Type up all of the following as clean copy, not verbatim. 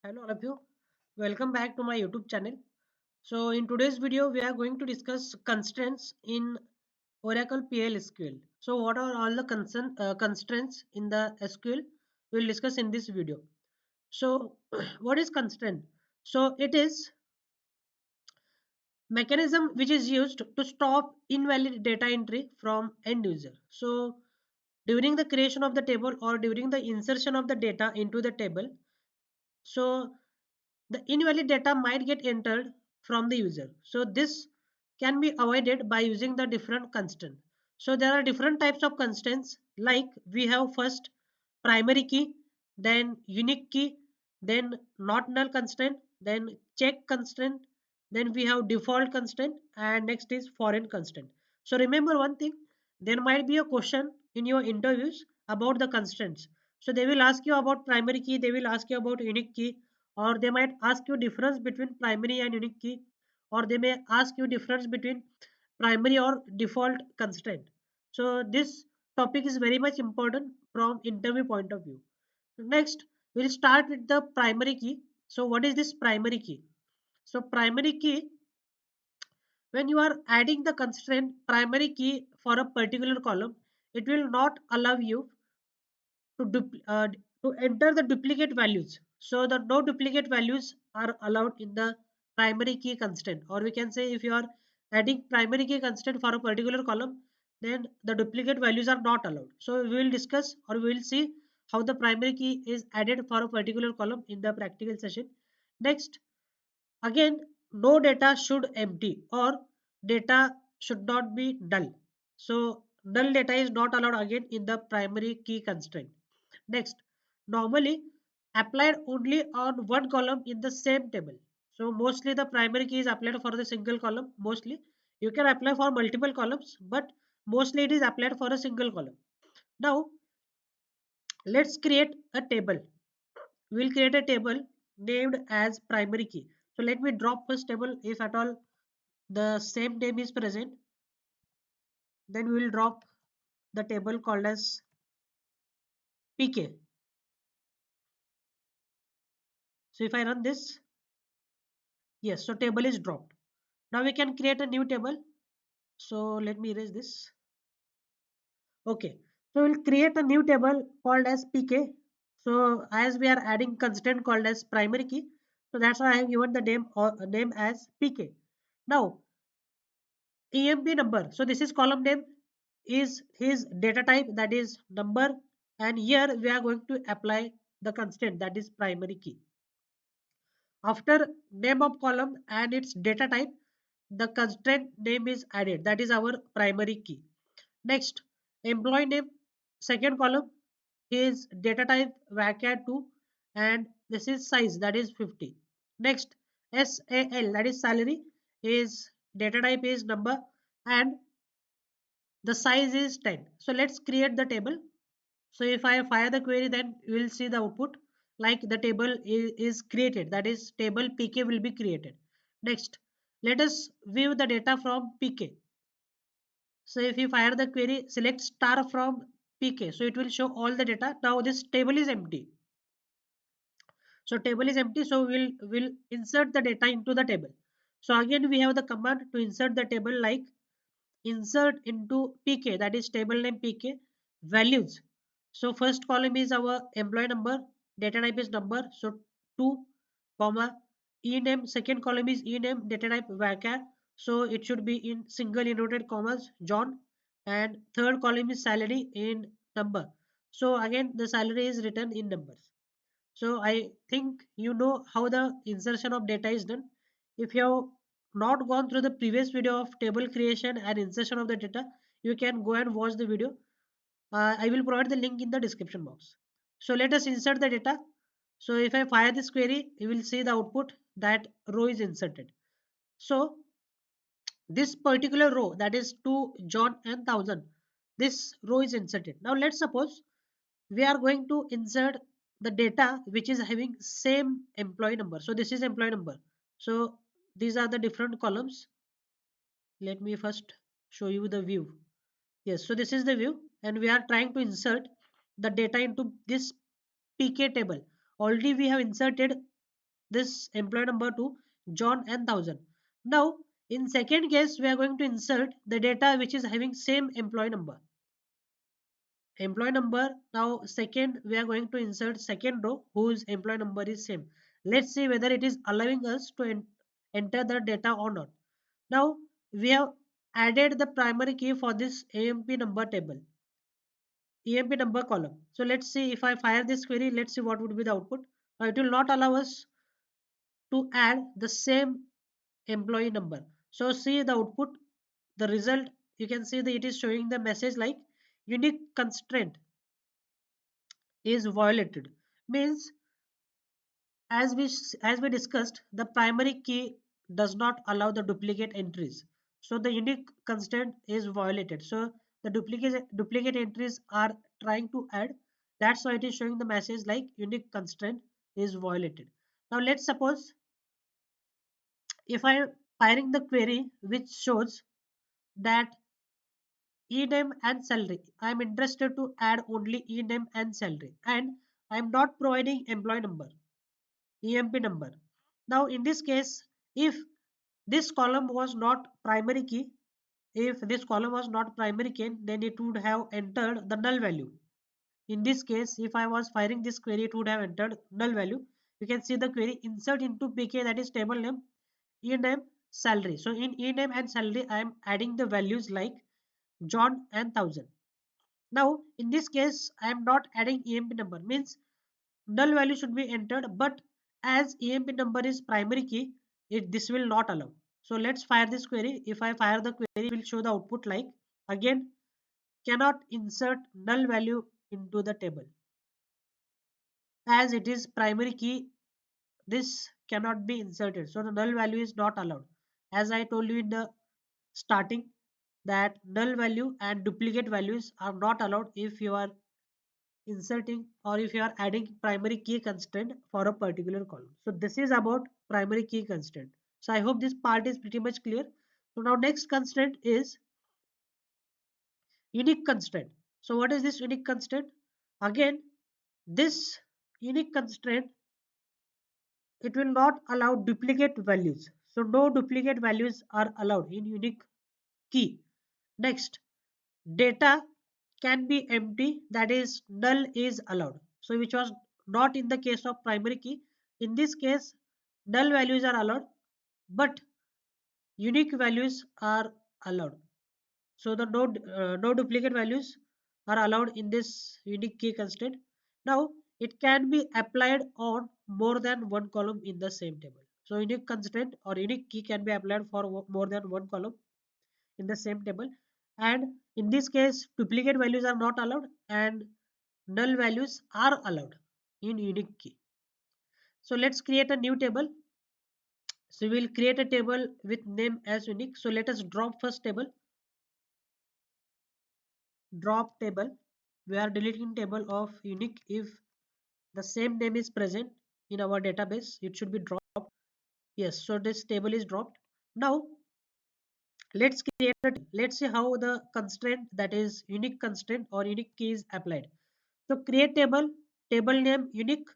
Hello all of you. Welcome back to my YouTube channel. So in today's video we are going to discuss constraints in Oracle PL SQL. So what are all the constraints in the SQL? We will discuss in this video. So what is constraint? So it is mechanism which is used to stop invalid data entry from end user. So during the creation of the table or during the insertion of the data into the table, so the invalid data might get entered from the user. So this can be avoided by using the different constraint. So there are different types of constraints, like we have first primary key, then unique key, then not null constraint, then check constraint, then we have default constraint, and next is foreign constraint. So remember one thing, there might be a question in your interviews about the constraints. So they will ask you about primary key, they will ask you about unique key, or they might ask you difference between primary and unique key, or they may ask you difference between primary or default constraint. So this topic is very much important from interview point of view. Next, we'll start with the primary key. So what is this primary key? So primary key, when you are adding the constraint primary key for a particular column, it will not allow you to to enter the duplicate values. So the no duplicate values are allowed in the primary key constraint, or we can say if you are adding primary key constraint for a particular column, then the duplicate values are not allowed. So we will discuss or we will see how the primary key is added for a particular column in the practical session. Next, again, no data should empty or data should not be null. So null data is not allowed again in the primary key constraint. Next, normally applied only on one column in the same table. So mostly the primary key is applied for the single column. Mostly you can apply for multiple columns, but mostly it is applied for a single column. Now let's create a table. We'll create a table named as primary key. So let me drop first table. If at all the same name is present, then we will drop the table called as PK. So if I run this, yes, so table is dropped. Now we can create a new table. So let me erase this. Okay, so we'll create a new table called as PK. So as we are adding constraint called as primary key, so that's why I have given the name or name as PK. Now EMP number. So this is column name, is his data type, that is number, and here we are going to apply the constraint, that is primary key. After name of column and its data type, the constraint name is added, that is our primary key. Next, employee name, second column, is data type varchar2, and this is size, that is 50. Next, SAL, that is salary, is data type is number, and the size is 10. So let's create the table. So if I fire the query, then you will see the output like the table is created, that is table PK will be created. Next, let us view the data from PK. So if you fire the query, select star from PK, so it will show all the data. Now this table is empty. So table is empty, so we'll insert the data into the table. So again we have the command to insert the table, like insert into PK, that is table name PK, values. So first column is our employee number, data type is number, so 2 comma ename, second column is ename, data type varchar, so it should be in single inverted commas John, and third column is salary in number. So again the salary is written in numbers. So I think you know how the insertion of data is done. If you have not gone through the previous video of table creation and insertion of the data, you can go and watch the video. I will provide the link in the description box. So let us insert the data. So if I fire this query, you will see the output that row is inserted. So this particular row, that is 2 John and 1000, this row is inserted. Now let's suppose we are going to insert the data which is having same employee number. So this is employee number. So these are the different columns. Let me first show you the view. Yes, so this is the view, and we are trying to insert the data into this PK table. Already we have inserted this employee number to John and 1000. Now, in second case, we are going to insert the data which is having same employee number. Employee number. Now, second, we are going to insert second row whose employee number is same. Let's see whether it is allowing us to enter the data or not. Now, we have added the primary key for this EMP number table, EMP number column. So let's see if I fire this query, let's see what would be the output. Now, it will not allow us to add the same employee number. So see the output, the result, you can see that it is showing the message like unique constraint is violated. Means as we discussed, the primary key does not allow the duplicate entries. So the unique constraint is violated. So the duplicate entries are trying to add. That's why it is showing the message like unique constraint is violated. Now let's suppose if I am firing the query which shows that e-name and salary. I am interested to add only e-name and salary, and I am not providing employee number, EMP number. Now in this case, if this column was not primary key, if this column was not primary key, then it would have entered the null value. In this case, if I was firing this query, it would have entered null value. You can see the query insert into PK, that is table name, e-name, salary. So in e-name and salary, I am adding the values like John and 1000. Now in this case, I am not adding EMP number, means null value should be entered, but as EMP number is primary key, this will not allow. So let's fire this query. If I fire the query, it will show the output like again cannot insert null value into the table. As it is primary key, this cannot be inserted. So the null value is not allowed. As I told you in the starting, that null value and duplicate values are not allowed if you are inserting or if you are adding primary key constraint for a particular column. So this is about primary key constraint. So I hope this part is pretty much clear. So now next constraint is unique constraint. So what is this unique constraint? Again, this unique constraint, it will not allow duplicate values. So no duplicate values are allowed in unique key. Next, data can be empty, that is null is allowed. So which was not in the case of primary key. In this case, null values are allowed, but unique values are allowed. So the no duplicate values are allowed in this unique key constraint. Now it can be applied on more than one column in the same table. So unique constraint or unique key can be applied for more than one column in the same table, and in this case duplicate values are not allowed and null values are allowed in unique key. So let's create a new table. So we'll create a table with name as unique. So let us drop first table, drop table. We are deleting table of unique if the same name is present in our database, it should be dropped. Yes, so this table is dropped. Now let's see how the constraint, that is unique constraint or unique key, is applied. So create table, table name unique,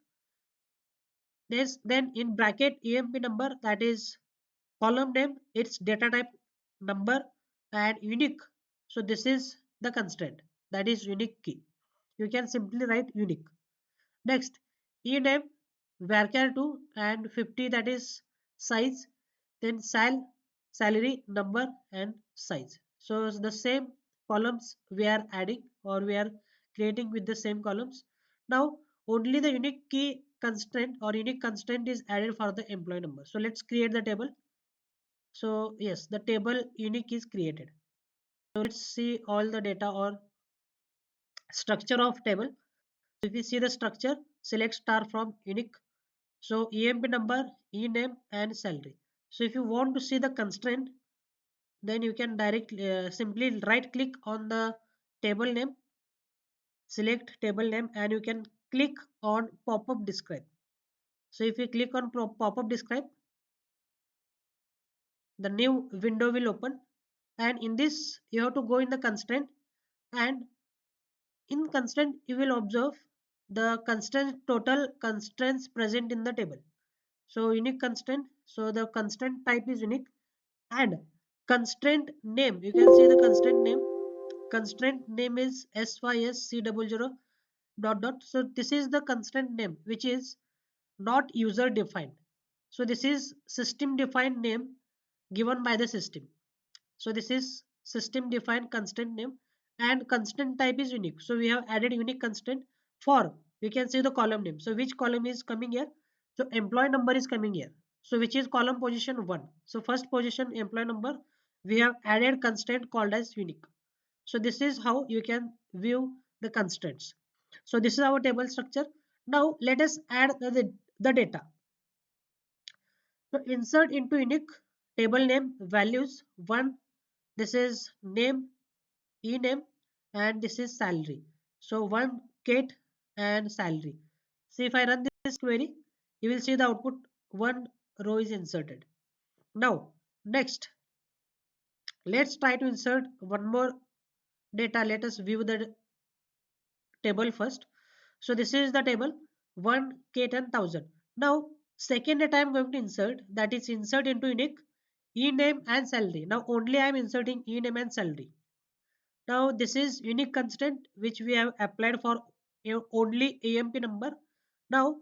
then in bracket EMP number, that is column name, its data type number, and unique. So this is the constraint, that is unique key. You can simply write unique. Next, ename varchar 2 and 50, that is size, then salary number and size. So the same columns we are adding or we are creating with the same columns. Now only the unique key constraint or unique constraint is added for the employee number. So let's create the table. So yes, the table unique is created. So let's see all the data or structure of table. So if you see the structure, select star from unique. So EMP number, e-name and salary. So if you want to see the constraint, then you can directly simply right click on the table name, select table name, and you can click on pop-up describe. So if you click on pop-up describe, the new window will open, and in this you have to go in the constraint, and in constraint you will observe the constraint total constraints present in the table. So unique constraint. So the constraint type is unique, and constraint name. You can see the constraint name. Constraint name is SYSC00 dot dot. So this is the constraint name which is not user defined. So this is system defined name given by the system. So this is system defined constraint name, and constraint type is unique. So we have added unique constraint for, we can see the column name. So which column is coming here? So employee number is coming here. So which is column position 1. So first position employee number, we have added constraint called as unique. So this is how you can view the constraints. So this is our table structure. Now let us add the data. So insert into unique, table name values 1. This is name, e-name, and this is salary. So 1 Kate and salary. See, if I run this query, you will see the output, 1 row is inserted. Now next, let's try to insert one more data. Let us view the table first. So this is the table, 1 K 10,000. Now second data I am going to insert, that is insert into unique, e-name and salary. Now only I am inserting e-name and salary. Now this is unique constraint which we have applied for only AMP number. Now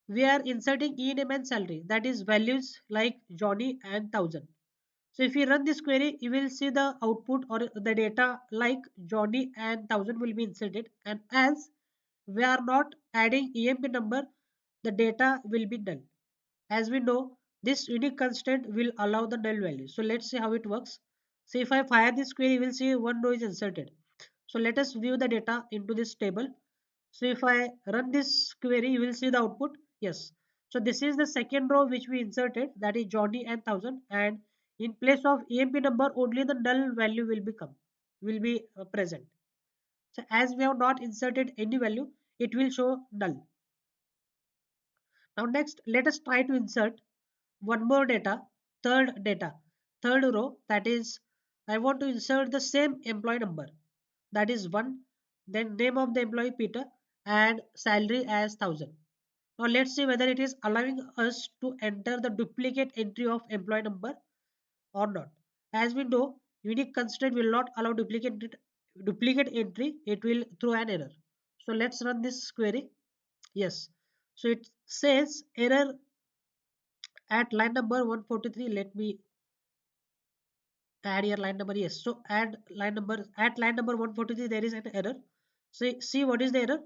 we are inserting e-name and salary, that is values like Johnny and 1000. So if you run this query, you will see the output or the data like Johnny and 1000 will be inserted, and as we are not adding EMP number, the data will be null. As we know, this unique constraint will allow the null value. So let's see how it works. So if I fire this query, you will see one row is inserted. So let us view the data into this table. So if I run this query, you will see the output. Yes. So this is the second row which we inserted, that is Johnny and 1000, and in place of EMP number, only the null value will be present. So as we have not inserted any value, it will show null. Now next, let us try to insert one more data, third row, that is I want to insert the same employee number, that is 1, then name of the employee Peter and salary as 1000. Now let's see whether it is allowing us to enter the duplicate entry of employee number or not. As we know, unique constraint will not allow duplicate entry, it will throw an error. So let's run this query. Yes. So it says error at line number 143. Let me add here line number. Yes. So at line number 143 there is an error. So see what is the error?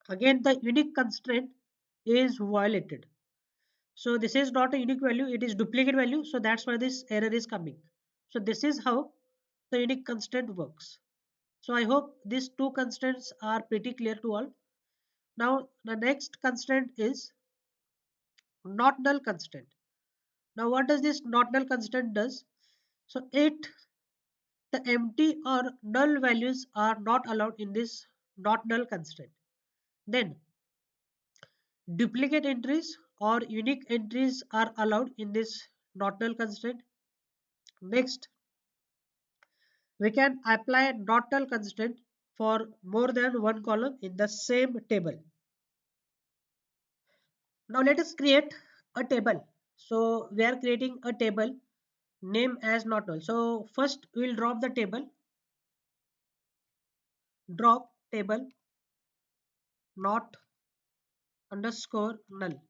Again the unique constraint is violated. So this is not a unique value, it is duplicate value. So that's why this error is coming. So this is how the unique constraint works. So I hope these two constraints are pretty clear to all. Now the next constraint is not null constraint. Now what does this not null constraint does? So the empty or null values are not allowed in this not null constraint. Then duplicate entries or unique entries are allowed in this not null constraint. Next, we can apply not null constraint for more than one column in the same table. Now let us create a table. So we are creating a table name as not null. So first we will drop the table, drop table not underscore null.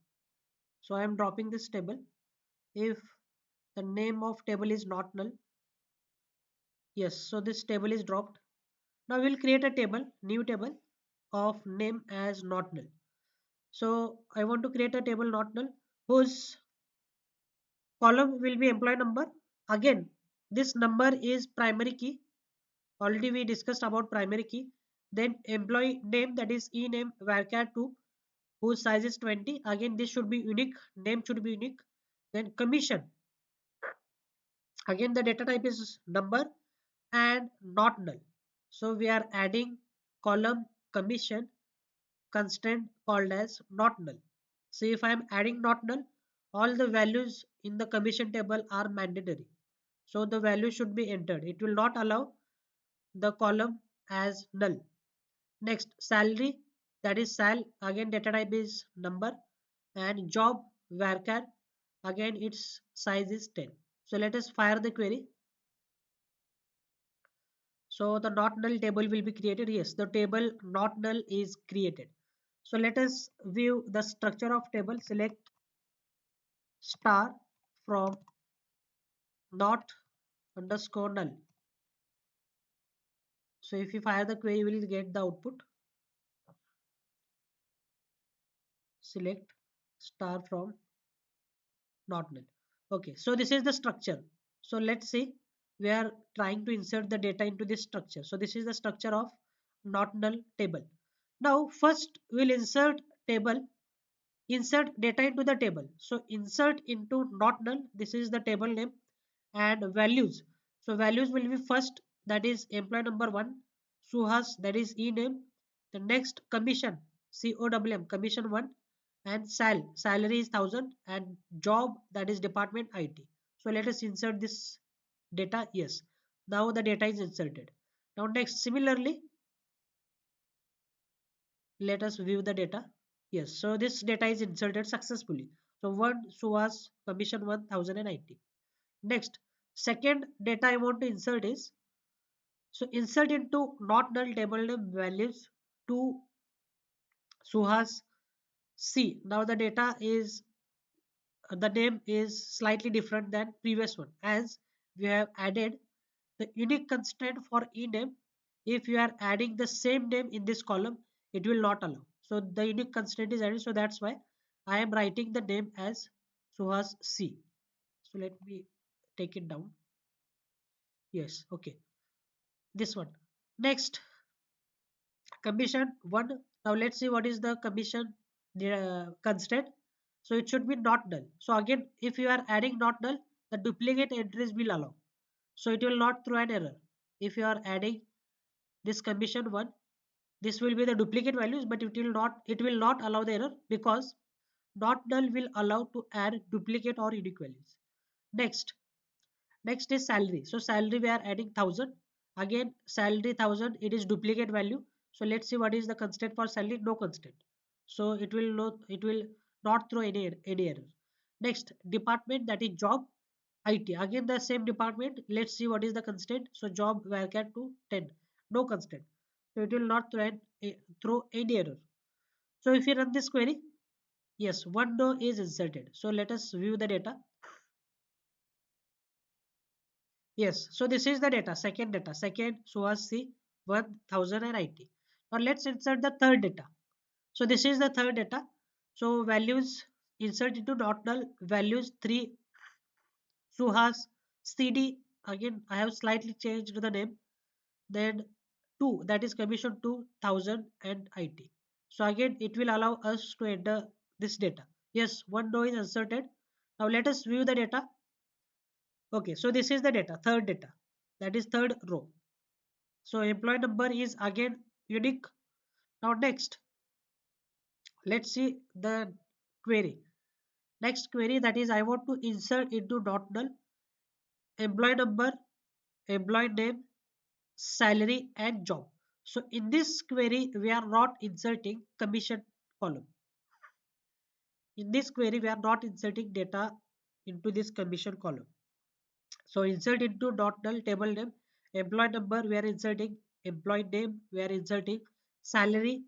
So I am dropping this table. If the name of table is not null, yes, so this table is dropped. Now we'll create a table, new table of name as not null. So I want to create a table not null whose column will be employee number. Again, this number is primary key. Already we discussed about primary key. Then employee name, that is e name varchar 2 whose size is 20. Again this should be unique, name should be unique. Then commission, again the data type is number and not null. So we are adding column commission constraint called as not null. So if I am adding not null, all the values in the commission table are mandatory. So the value should be entered. It will not allow the column as null. Next, salary, that is sal, again data type is number, and job varchar, again its size is 10. So let us fire the query. So the not null table will be created. Yes, the table not null is created. So let us view the structure of table. Select star from not underscore null. So if you fire the query, you will get the output. Select star from not null. Okay, so this is the structure. So let's see, we are trying to insert the data into this structure. So this is the structure of not null table. Now first we'll insert data into the table. So insert into not null, this is the table name, and values. So values will be first, that is employee number 1, Suhas, that is e name. The next commission, COWM, commission 1, and salary is 1000, and job, that is department IT. So let us insert this data. Yes, now the data is inserted. Now next, similarly, let us view the data. Yes, so this data is inserted successfully. So one Suhas, commission 1090. Next, second data I want to insert is, so insert into not null table name values to Suhas C. Now the name is slightly different than previous one, as we have added the unique constraint for ename. If you are adding the same name in this column, it will not allow. So the unique constraint is added. So that's why I am writing the name as Suhas C. So let me take it down. Yes, okay. This one. Next, commission 1. Now let's see what is the commission constraint. So it should be not null. So again, if you are adding not null, the duplicate entries will allow. So it will not throw an error. If you are adding this commission 1, this will be the duplicate values, but it will not allow the error, because not null will allow to add duplicate or unique values. Next, next is salary. So salary we are adding 1000. Again salary 1000, it is duplicate value. So let's see what is the constraint for salary. No constraint. So it will not throw any error. Next, department, that is job IT. Again the same department. Let's see what is the constraint. So job varchar to 10. No constraint. So it will not throw any error. So if you run this query, yes, one row is inserted. So let us view the data. Yes, so this is the data, second Suhas C 1090. Now let's insert the third data. So this is the third data. So values, insert into not null values 3 Suhas CD. Again, I have slightly changed the name. Then 2, that is commission 2000 and IT. So again, it will allow us to enter this data. Yes, one row is inserted. Now let us view the data. Okay, so this is the data, third data. That is third row. So employee number is again unique. Now next, let's see the query. Next query, that is I want to insert into not null employee number, employee name, salary and job. So in this query, we are not inserting commission column. In this query, we are not inserting data into this commission column. So insert into not null table name, employee number, we are inserting employee name, we are inserting salary,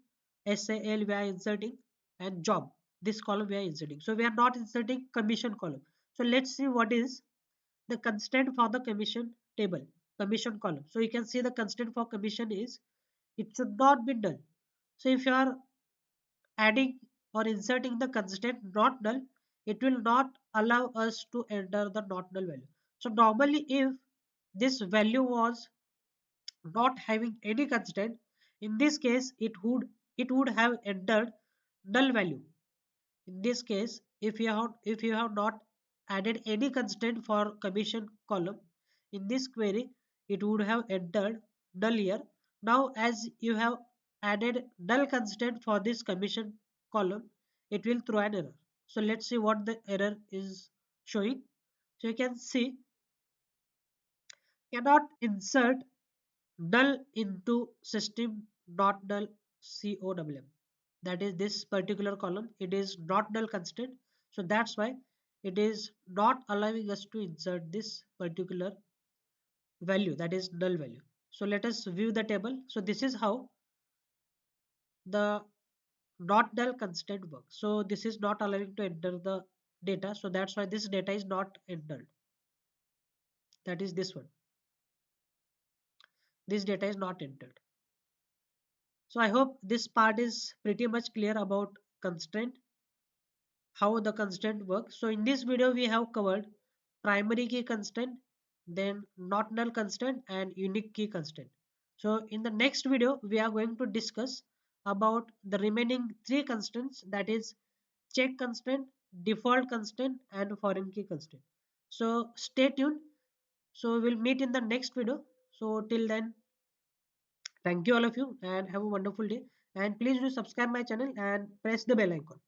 SAL we are inserting, and job. This column we are inserting. So we are not inserting commission column. So let's see what is the constraint for the commission table, commission column. So you can see the constraint for commission is, it should not be null. So if you are adding or inserting the constraint not null, it will not allow us to enter the not null value. So normally if this value was not having any constraint, in this case it would have entered null value. In this case, if you have not added any constraint for commission column in this query, it would have entered null here. Now as you have added null constraint for this commission column, it will throw an error. So let's see what the error is showing. So you can see, cannot insert null into system not null COWM. That is this particular column, it is not null constraint. So that's why it is not allowing us to insert this particular value, that is null value. So let us view the table. So this is how the not null constraint works. So this is not allowing to enter the data. So that's why this data is not entered. That is this one. This data is not entered. So I hope this part is pretty much clear about constraint, how the constraint works. So in this video we have covered primary key constraint, then not null constraint and unique key constraint. So in the next video we are going to discuss about the remaining three constraints, that is check constraint, default constraint and foreign key constraint. So stay tuned. So we'll meet in the next video. So till then, thank you all of you and have a wonderful day. And please do subscribe my channel and press the bell icon.